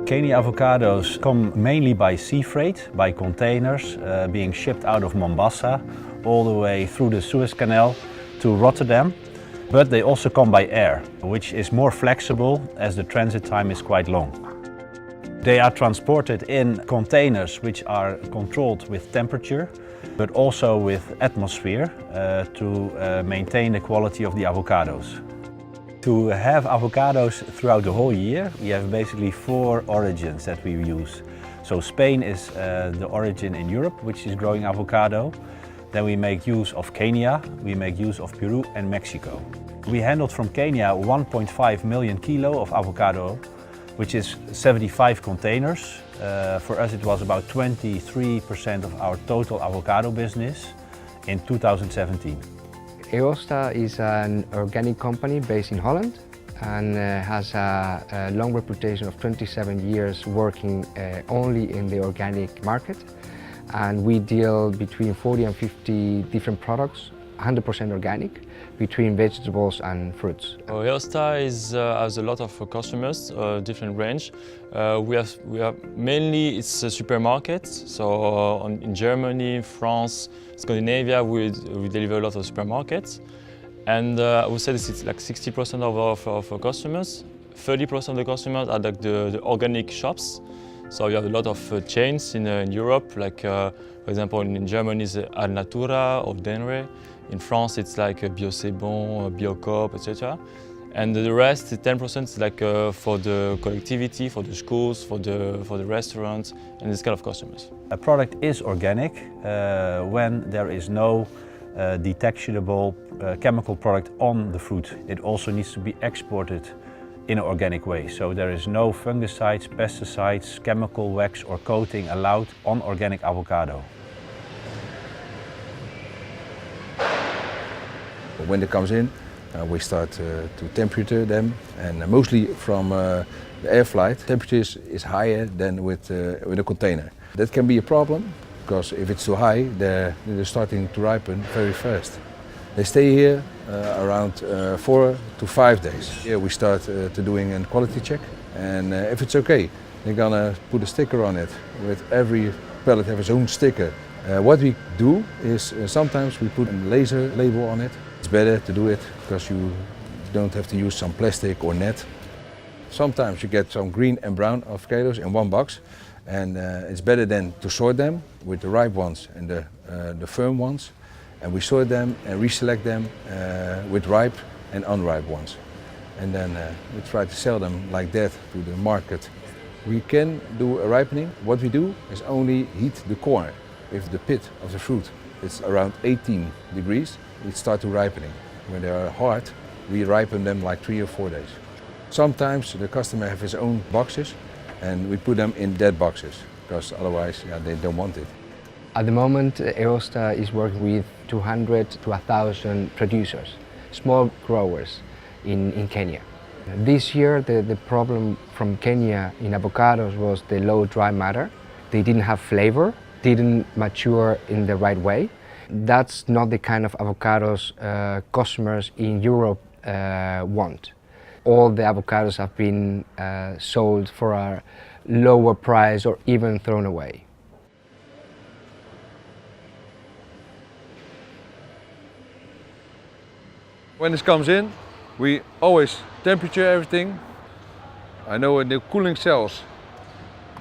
Kenya avocados come mainly by sea freight, by containers being shipped out of Mombasa all the way through the Suez Canal to Rotterdam. But they also come by air, which is more flexible as the transit time is quite long. They are transported in containers which are controlled with temperature, but also with atmosphere to maintain the quality of the avocados. To have avocados throughout the whole year, we have basically 4 origins that we use. So Spain is the origin in Europe, which is growing avocado. Then we make use of Kenya, we make use of Peru and Mexico. We handled from Kenya 1.5 million kilo of avocado, which is 75 containers. For us it was about 23% of our total avocado business in 2017. EOSTA is an organic company based in Holland and has a long reputation of 27 years working only in the organic market. And we deal between 40 and 50 different products, 100% organic, between vegetables and fruits. EOSTA has a lot of customers, different range. We have mainly it's supermarkets. So in Germany, France, Scandinavia, we deliver a lot of supermarkets. And I would say this is like 60% of our customers. 30% of the customers are like the organic shops. So you have a lot of chains in Europe, like for example in Germany it's Alnatura or Denre. In France it's like Bio C'est Bon, Biocoop, etc. And the rest, 10% is like for the collectivity, for the schools, for the restaurants, and this kind of customers. A product is organic when there is no detectable chemical product on the fruit. It also needs to be exported in an organic way. So there is no fungicides, pesticides, chemical wax or coating allowed on organic avocado. When it comes in, we start to temperature them, and mostly from the air flight, temperature is higher than with a container. That can be a problem, because if it's too high, they're starting to ripen very fast. They stay here around 4 to 5 days. Here we start to doing a quality check, and if it's okay, they're gonna put a sticker on it. With every pallet have its own sticker. What we do is sometimes we put a laser label on it. It's better to do it because you don't have to use some plastic or net. Sometimes you get some green and brown avocados in one box, and it's better then to sort them with the ripe ones and the firm ones. And we sort them and reselect them with ripe and unripe ones. And then we try to sell them like that to the market. We can do a ripening. What we do is only heat the core. If the pit of the fruit is around 18 degrees, we start to ripening. When they are hard, we ripen them like 3 or 4 days. Sometimes the customer has his own boxes and we put them in dead boxes because otherwise they don't want it. At the moment, EOSTA is working with 200 to 1,000 producers, small growers in Kenya. This year, the problem from Kenya in avocados was the low dry matter. They didn't have flavor, didn't mature in the right way. That's not the kind of avocados customers in Europe want. All the avocados have been sold for a lower price or even thrown away. When this comes in, we always temperature everything. I know in the cooling cells,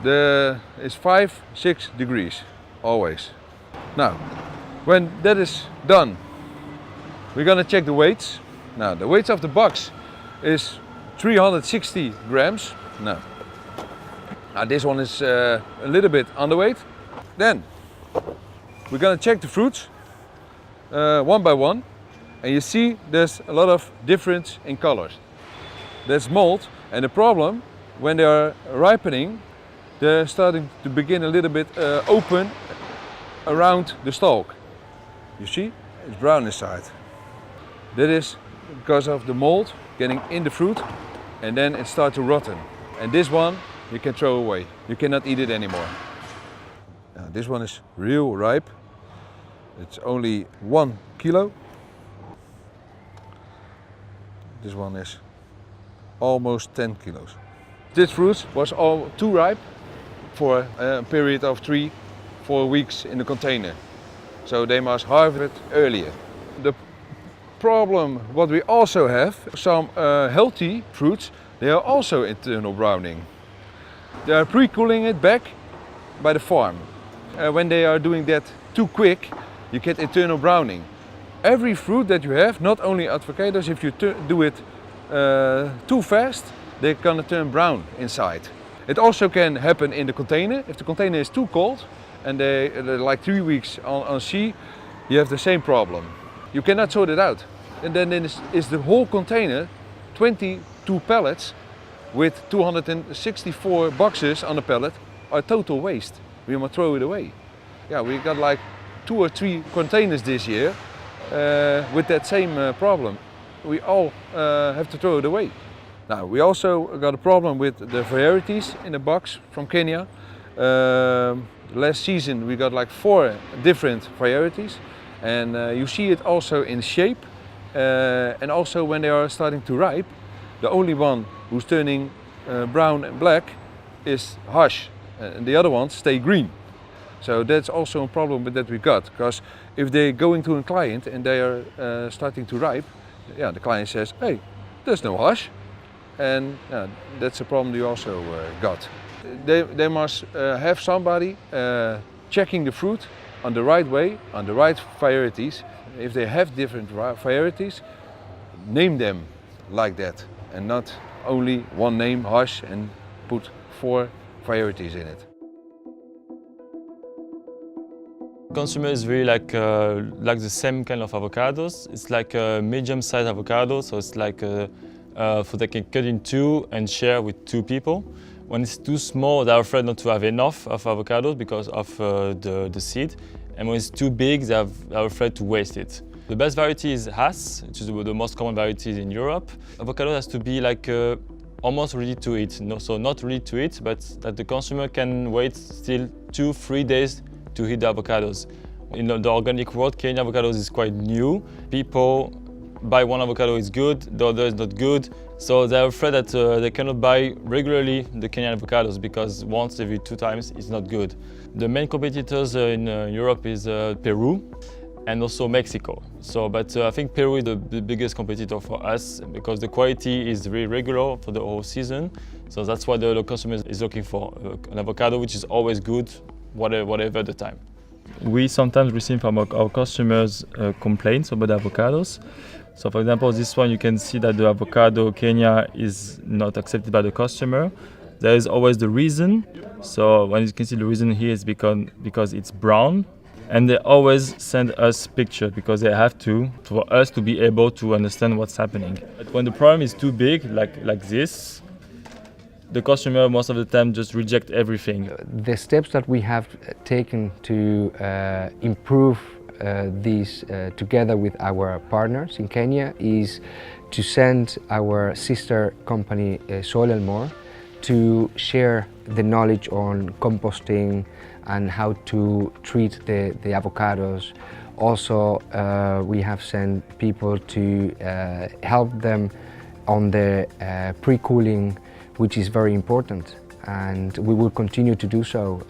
it's 5-6 degrees, always. Now, when that is done, we're gonna check the weights. Now, the weight of the box is 360 grams. Now this one is a little bit underweight. Then, we're gonna check the fruits one by one. And you see there's a lot of difference in colors. That's mold, and the problem, when they are ripening, they're starting to begin a little bit open around the stalk. You see, it's brown inside. That is because of the mold getting in the fruit, and then it starts to rotten. And this one you can throw away. You cannot eat it anymore. Now, this one is real ripe. It's only 1 kilo. This one is almost 10 kilos. This fruit was all too ripe for a period of 3-4 weeks in the container. So they must harvest earlier. The problem what we also have, some healthy fruits, they are also internal browning. They are pre-cooling it back by the farm. When they are doing that too quick, you get internal browning. Every fruit that you have, not only avocados, if you do it too fast, they're gonna turn brown inside. It also can happen in the container. If the container is too cold and they're like 3 weeks on sea, you have the same problem. You cannot sort it out. And then is the whole container, 22 pallets with 264 boxes on the pallet, are total waste. We must throw it away. Yeah, we got like 2 or 3 containers this year with that same problem. We all have to throw it away. Now, we also got a problem with the varieties in the box from Kenya. Last season we got like 4 different varieties, and you see it also in shape and also when they are starting to ripe. The only one who's turning brown and black is Hush, and the other ones stay green. So that's also a problem that we got, because if they're going to a client and they are starting to ripe, yeah, the client says, hey, there's no Hush. And that's a problem we also got. They must have somebody checking the fruit on the right way, on the right varieties. If they have different varieties, name them like that, and not only one name, Hush, and put 4 varieties in it. Consumer is really like the same kind of avocados. It's like a medium-sized avocado, so it's like so they can cut in 2 and share with 2 people. When it's too small, they're afraid not to have enough of avocados because of the seed. And when it's too big, they're afraid to waste it. The best variety is Hass, which is the most common variety in Europe. Avocado has to be like almost ready to eat. No, so not ready to eat, but that the consumer can wait still 2-3 days to eat the avocados. In the organic world, Kenyan avocados is quite new. People buy one avocado is good, the other is not good. So they're afraid that they cannot buy regularly the Kenyan avocados because once every 2 times it's not good. The main competitors in Europe is Peru and also Mexico. So, but I think Peru is the biggest competitor for us because the quality is very regular for the whole season. So that's what the consumer is looking for, an avocado which is always good, whatever the time. We sometimes receive from our customers complaints about the avocados. So for example, this one you can see that the avocado Kenya is not accepted by the customer. There is always the reason. So when you can see the reason here is because it's brown. And they always send us pictures because they have to, for us to be able to understand what's happening. But when the problem is too big, like this, the customer most of the time just reject everything. The steps that we have taken to improve this together with our partners in Kenya is to send our sister company Soil & More to share the knowledge on composting and how to treat the avocados. Also, we have sent people to help them on the pre-cooling, which is very important, and we will continue to do so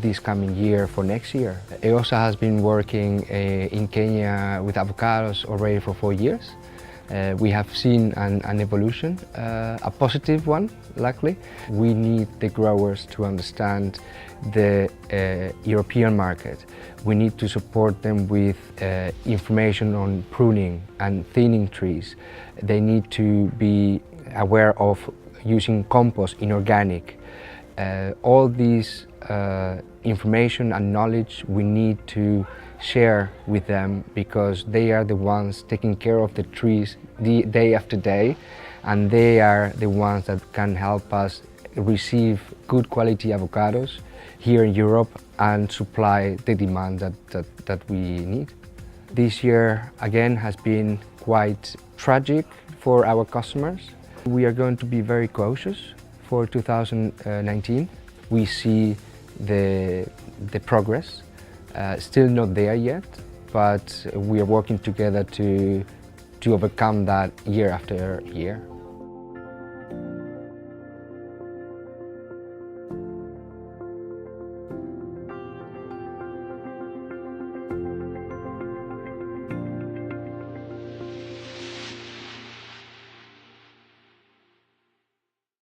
this coming year for next year. EOSTA has been working in Kenya with avocados already for 4 years. We have seen an evolution, a positive one, luckily. We need the growers to understand the European market. We need to support them with information on pruning and thinning trees. They need to be aware of using compost inorganic. All these information and knowledge we need to share with them because they are the ones taking care of the trees day after day, and they are the ones that can help us receive good quality avocados here in Europe and supply the demand that we need. This year again has been quite tragic for our customers. We are going to be very cautious for 2019. We see the progress. Still not there yet, but we are working together to overcome that year after year.